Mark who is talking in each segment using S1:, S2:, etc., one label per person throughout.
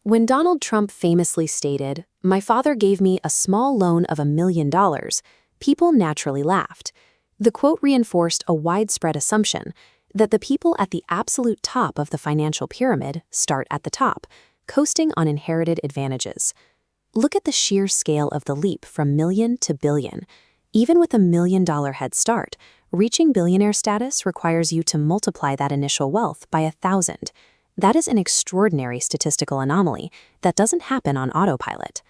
S1: When Donald Trump famously stated, "My father gave me a small loan of $1 million," people naturally laughed. The quote reinforced a widespread assumption that the people at the absolute top of the financial pyramid start at the top, coasting on inherited advantages. Look at the sheer scale of the leap from million to billion. Even with $1 million head start, reaching billionaire status requires you to multiply that initial wealth by 1,000. That is an extraordinary statistical anomaly that doesn't happen on autopilot.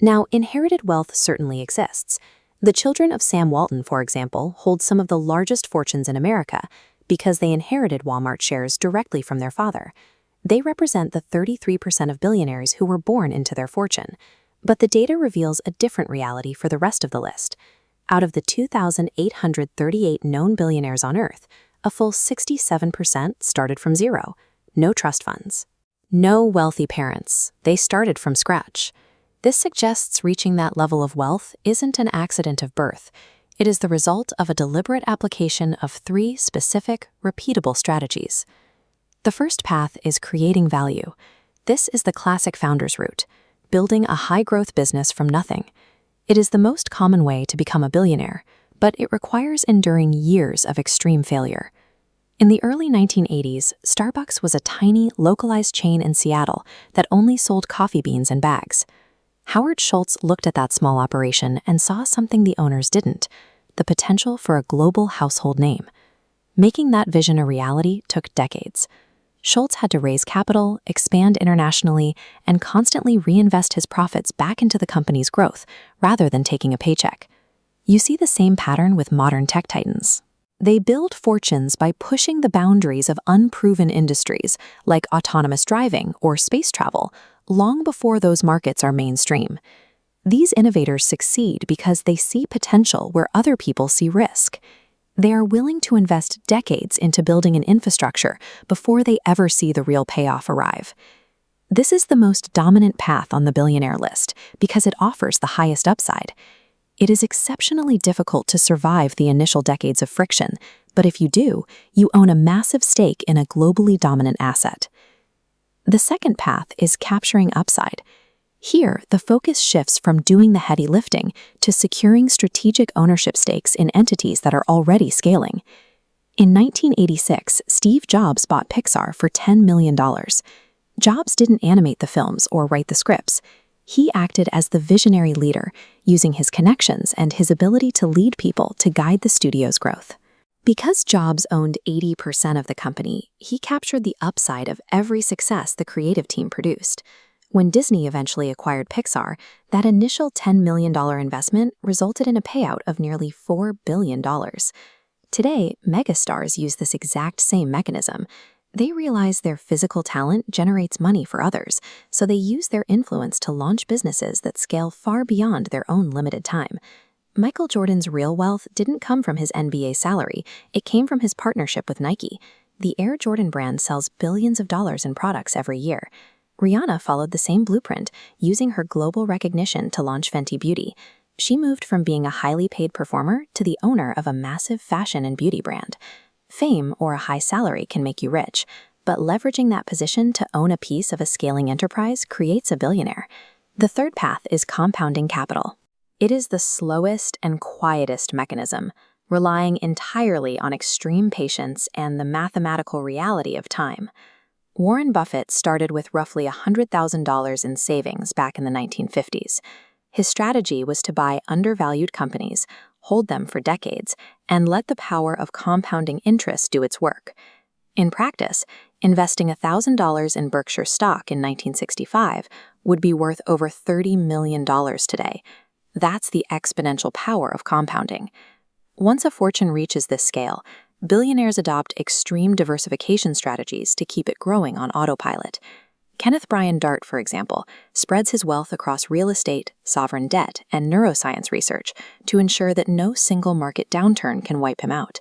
S1: Now, inherited wealth certainly exists. The children of Sam Walton, for example, hold some of the largest fortunes in America because they inherited Walmart shares directly from their father. They represent the 33% of billionaires who were born into their fortune. But the data reveals a different reality for the rest of the list. Out of the 2,838 known billionaires on Earth, a full 67% started from zero. No trust funds. No wealthy parents. They started from scratch. This suggests reaching that level of wealth isn't an accident of birth. It is the result of a deliberate application of 3 specific, repeatable strategies. The first path is creating value. This is the classic founder's route, building a high-growth business from nothing. It is the most common way to become a billionaire, but it requires enduring years of extreme failure. In the early 1980s, Starbucks was a tiny, localized chain in Seattle that only sold coffee beans and bags. Howard Schultz looked at that small operation and saw something the owners didn't: the potential for a global household name. Making that vision a reality took decades. Schultz had to raise capital, expand internationally, and constantly reinvest his profits back into the company's growth, rather than taking a paycheck. You see the same pattern with modern tech titans. They build fortunes by pushing the boundaries of unproven industries, like autonomous driving or space travel, long before those markets are mainstream. These innovators succeed because they see potential where other people see risk. They are willing to invest decades into building an infrastructure before they ever see the real payoff arrive. This is the most dominant path on the billionaire list because it offers the highest upside. It is exceptionally difficult to survive the initial decades of friction, but if you do, you own a massive stake in a globally dominant asset. The second path is capturing upside. Here, the focus shifts from doing the heavy lifting to securing strategic ownership stakes in entities that are already scaling. In 1986, Steve Jobs bought Pixar for $10 million. Jobs didn't animate the films or write the scripts. He acted as the visionary leader, using his connections and his ability to lead people to guide the studio's growth. Because Jobs owned 80% of the company, he captured the upside of every success the creative team produced. When Disney eventually acquired Pixar, that initial $10 million investment resulted in a payout of nearly $4 billion. Today, megastars use this exact same mechanism. They realize their physical talent generates money for others, so they use their influence to launch businesses that scale far beyond their own limited time. Michael Jordan's real wealth didn't come from his NBA salary, it came from his partnership with Nike. The Air Jordan brand sells billions of dollars in products every year. Rihanna followed the same blueprint, using her global recognition to launch Fenty Beauty. She moved from being a highly paid performer to the owner of a massive fashion and beauty brand. Fame or a high salary can make you rich, but leveraging that position to own a piece of a scaling enterprise creates a billionaire. The third path is compounding capital. It is the slowest and quietest mechanism, relying entirely on extreme patience and the mathematical reality of time. Warren Buffett started with roughly $100,000 in savings back in the 1950s. His strategy was to buy undervalued companies, hold them for decades, and let the power of compounding interest do its work. In practice, investing $1,000 in Berkshire stock in 1965 would be worth over $30 million today. That's the exponential power of compounding. Once a fortune reaches this scale, billionaires adopt extreme diversification strategies to keep it growing on autopilot. Kenneth Bryan Dart, for example, spreads his wealth across real estate, sovereign debt, and neuroscience research to ensure that no single market downturn can wipe him out.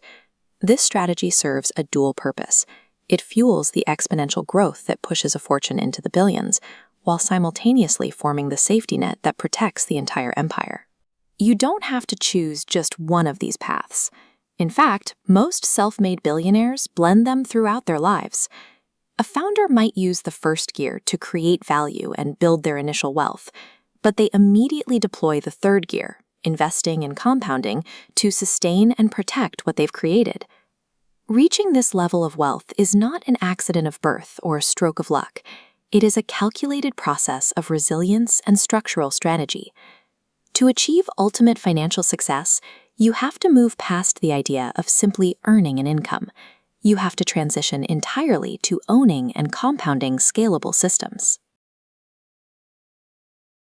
S1: This strategy serves a dual purpose. It fuels the exponential growth that pushes a fortune into the billions, while simultaneously forming the safety net that protects the entire empire. You don't have to choose just one of these paths. In fact, most self-made billionaires blend them throughout their lives. A founder might use the first gear to create value and build their initial wealth, but they immediately deploy the third gear, investing and compounding, to sustain and protect what they've created. Reaching this level of wealth is not an accident of birth or a stroke of luck. It is a calculated process of resilience and structural strategy. To achieve ultimate financial success, you have to move past the idea of simply earning an income. You have to transition entirely to owning and compounding scalable systems.